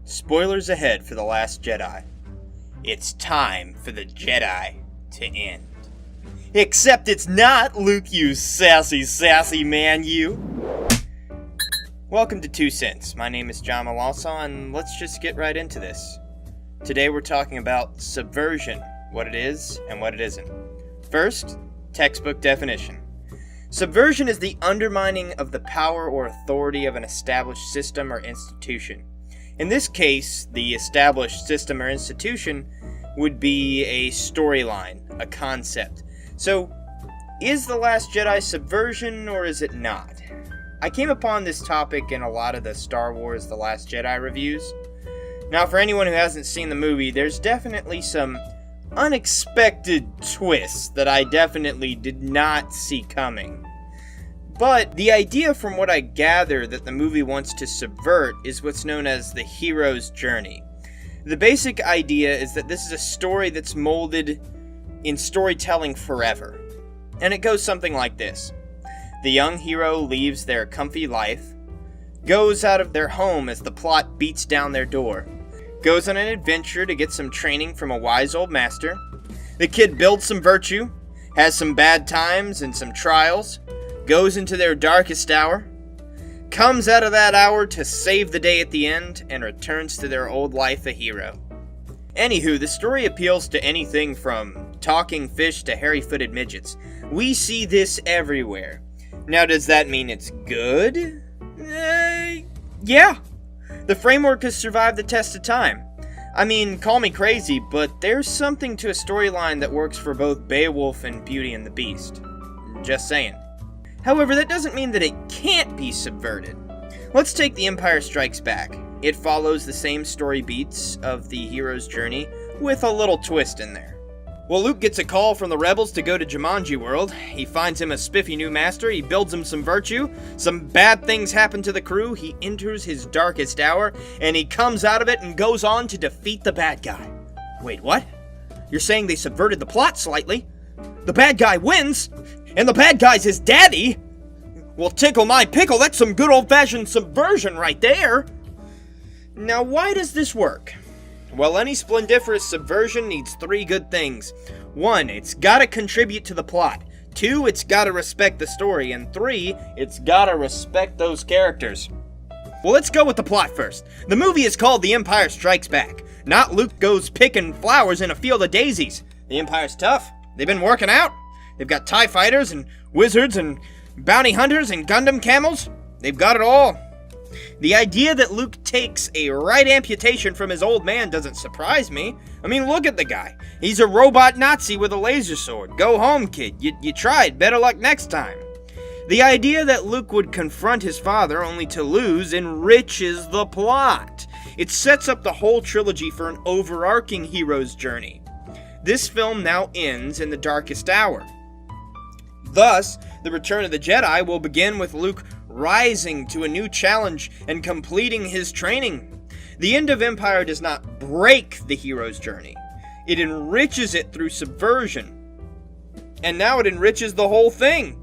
Spoilers ahead for The Last Jedi. It's time for the Jedi to end. Except it's not, Luke, you sassy man, you. Welcome to 2 Cents. My name is John Malasa, and let's just get right into this. Today we're talking about Subversion, what it is and what it isn't. First, textbook definition. Subversion is the undermining of the power or authority of an established system or institution. In this case, the established system or institution would be a storyline, a concept. So, is The Last Jedi subversion or is it not? I came upon this topic in a lot of the Star Wars The Last Jedi reviews. Now, for anyone who hasn't seen the movie, there's definitely some unexpected twists that I definitely did not see coming. But the idea, from what I gather, that the movie wants to subvert is what's known as the hero's journey. The basic idea is that this is a story that's molded in storytelling forever. And it goes something like this. The young hero leaves their comfy life, goes out of their home as the plot beats down their door, goes on an adventure to get some training from a wise old master. The kid builds some virtue, has some bad times and some trials, goes into their darkest hour, comes out of that hour to save the day at the end, and returns to their old life a hero. Anywho, the story appeals to anything from talking fish to hairy-footed midgets. We see this everywhere. Now, does that mean it's good? Yeah. The framework has survived the test of time. I mean, call me crazy, but there's something to a storyline that works for both Beowulf and Beauty and the Beast. Just saying. However, that doesn't mean that it can't be subverted. Let's take The Empire Strikes Back. It follows the same story beats of the hero's journey, with a little twist in there. Well, Luke gets a call from the rebels to go to Jumanji World. He finds him a spiffy new master, he builds him some virtue, some bad things happen to the crew, he enters his darkest hour, and he comes out of it and goes on to defeat the bad guy. Wait, what? You're saying they subverted the plot slightly? The bad guy wins? And the bad guy's his daddy? Well, tickle my pickle, that's some good old-fashioned subversion right there. Now, why does this work? Well, any splendiferous subversion needs 3 good things. 1, it's gotta contribute to the plot. 2, it's gotta respect the story. And 3, it's gotta respect those characters. Well, let's go with the plot first. The movie is called The Empire Strikes Back. Not Luke goes picking flowers in a field of daisies. The Empire's tough. They've been working out. They've got TIE fighters and wizards and bounty hunters and Gundam camels. They've got it all. The idea that Luke takes a right amputation from his old man doesn't surprise me. I mean, look at the guy. He's a robot Nazi with a laser sword. Go home, kid. You tried. Better luck next time. The idea that Luke would confront his father only to lose enriches the plot. It sets up the whole trilogy for an overarching hero's journey. This film now ends in the darkest hour. Thus, the Return of the Jedi will begin with Luke rising to a new challenge and completing his training. The end of Empire does not break the hero's journey. It enriches it through subversion. And now it enriches the whole thing.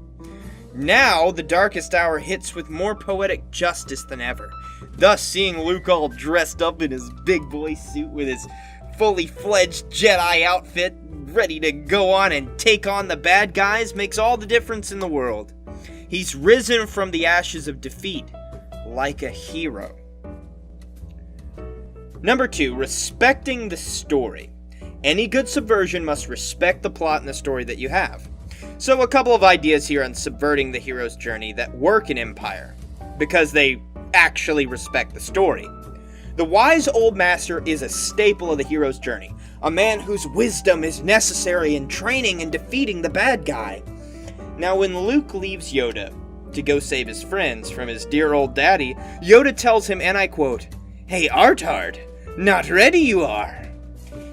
Now, the darkest hour hits with more poetic justice than ever. Thus, seeing Luke all dressed up in his big boy suit with his fully fledged Jedi outfit, ready to go on and take on the bad guys, makes all the difference in the world. He's risen from the ashes of defeat, like a hero. Number 2, respecting the story. Any good subversion must respect the plot and the story that you have. So a couple of ideas here on subverting the hero's journey that work in Empire, because they actually respect the story. The wise old master is a staple of the hero's journey, a man whose wisdom is necessary in training and defeating the bad guy. Now, when Luke leaves Yoda to go save his friends from his dear old daddy, Yoda tells him, and I quote, "Hey, Artard, not ready you are."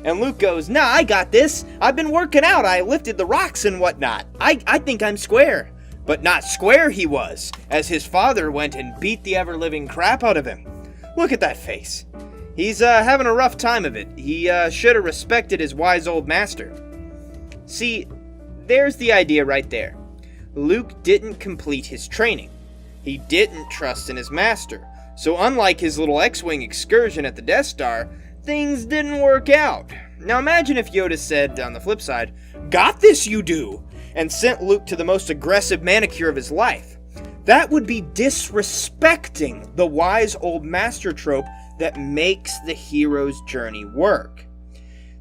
And Luke goes, "Nah, I got this. I've been working out. I lifted the rocks and whatnot. I think I'm square." But not square he was, as his father went and beat the ever-living crap out of him. Look at that face. He's having a rough time of it. He should have respected his wise old master. See, there's the idea right there. Luke didn't complete his training. He didn't trust in his master. So unlike his little X-Wing excursion at the Death Star, things didn't work out. Now imagine if Yoda said, on the flip side, "Got this, you do," and sent Luke to the most aggressive manicure of his life. That would be disrespecting the wise old master trope that makes the hero's journey work.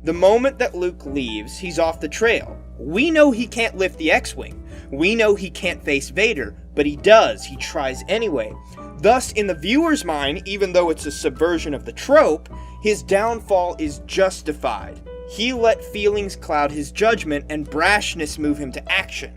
The moment that Luke leaves, he's off the trail. We know he can't lift the X-Wing. We know he can't face Vader, but he does. He tries anyway. Thus, in the viewer's mind, even though it's a subversion of the trope, his downfall is justified. He let feelings cloud his judgment and brashness move him to action.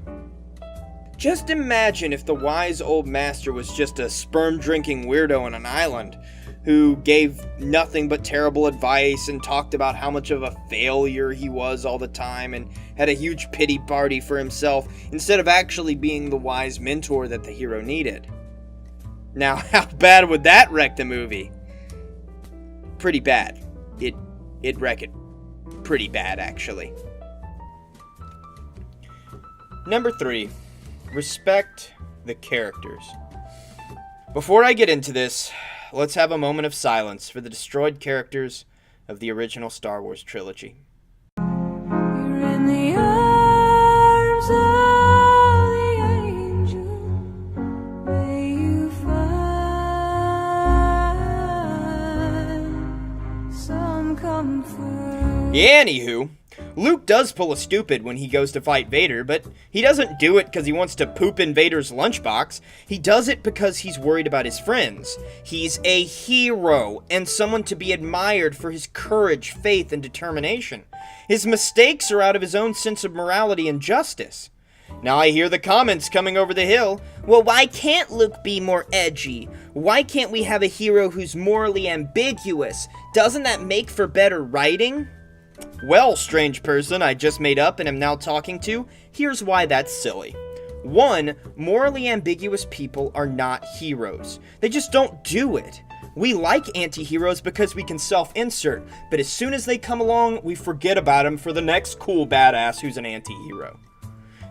Just imagine if the wise old master was just a sperm-drinking weirdo on an island who gave nothing but terrible advice and talked about how much of a failure he was all the time and had a huge pity party for himself instead of actually being the wise mentor that the hero needed. Now, how bad would that wreck the movie? Pretty bad. It'd wreck it pretty bad, actually. Number 3. Respect the characters. Before I get into this, let's have a moment of silence for the destroyed characters of the original Star Wars trilogy. You're in the arms of the angel. May you find some comfort. Yeah, anywho, Luke does pull a stupid when he goes to fight Vader, but he doesn't do it because he wants to poop in Vader's lunchbox. He does it because he's worried about his friends. He's a hero and someone to be admired for his courage, faith, and determination. His mistakes are out of his own sense of morality and justice. Now I hear the comments coming over the hill. Well, why can't Luke be more edgy? Why can't we have a hero who's morally ambiguous? Doesn't that make for better writing? Well, strange person I just made up and am now talking to, here's why that's silly. 1, morally ambiguous people are not heroes. They just don't do it. We like anti-heroes because we can self-insert, but as soon as they come along, we forget about them for the next cool badass who's an anti-hero.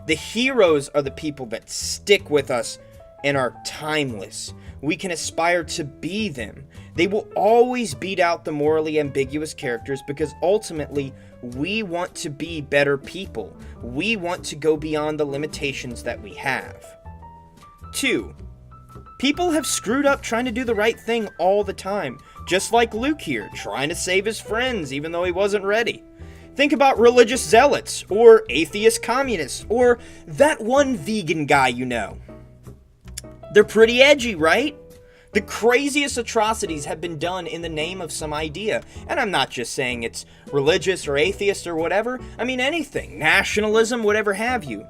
The heroes are the people that stick with us and are timeless. We can aspire to be them. They will always beat out the morally ambiguous characters because ultimately we want to be better people. We want to go beyond the limitations that we have. 2, people have screwed up trying to do the right thing all the time, just like Luke here, trying to save his friends even though he wasn't ready. Think about religious zealots, or atheist communists, or that one vegan guy you know. They're pretty edgy, right? The craziest atrocities have been done in the name of some idea. And I'm not just saying it's religious or atheist or whatever. I mean anything. Nationalism, whatever have you.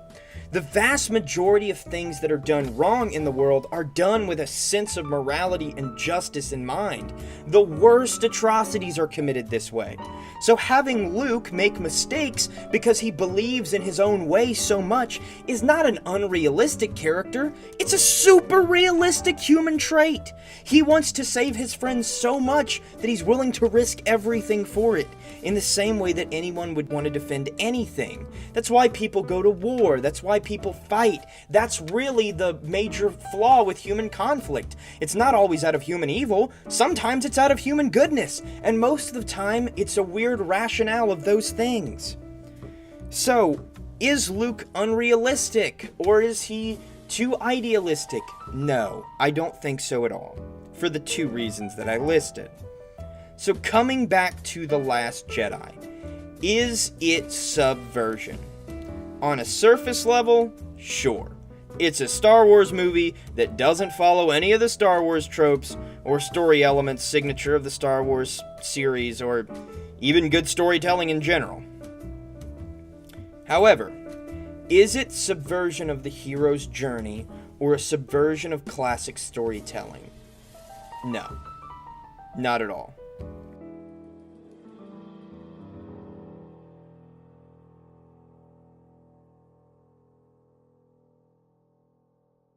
The vast majority of things that are done wrong in the world are done with a sense of morality and justice in mind. The worst atrocities are committed this way. So having Luke make mistakes because he believes in his own way so much is not an unrealistic character. It's a super realistic human trait. He wants to save his friends so much that he's willing to risk everything for it, in the same way that anyone would want to defend anything. That's why people go to war. That's why people fight. That's really the major flaw with human conflict. It's not always out of human evil. Sometimes it's out of human goodness. And most of the time, it's a weird rationale of those things. So, is Luke unrealistic? Or is he too idealistic? No, I don't think so at all. For the 2 reasons that I listed. So coming back to The Last Jedi, is it subversion? On a surface level, sure. It's a Star Wars movie that doesn't follow any of the Star Wars tropes or story elements signature of the Star Wars series or even good storytelling in general. However, is it subversion of the hero's journey or a subversion of classic storytelling? No, not at all.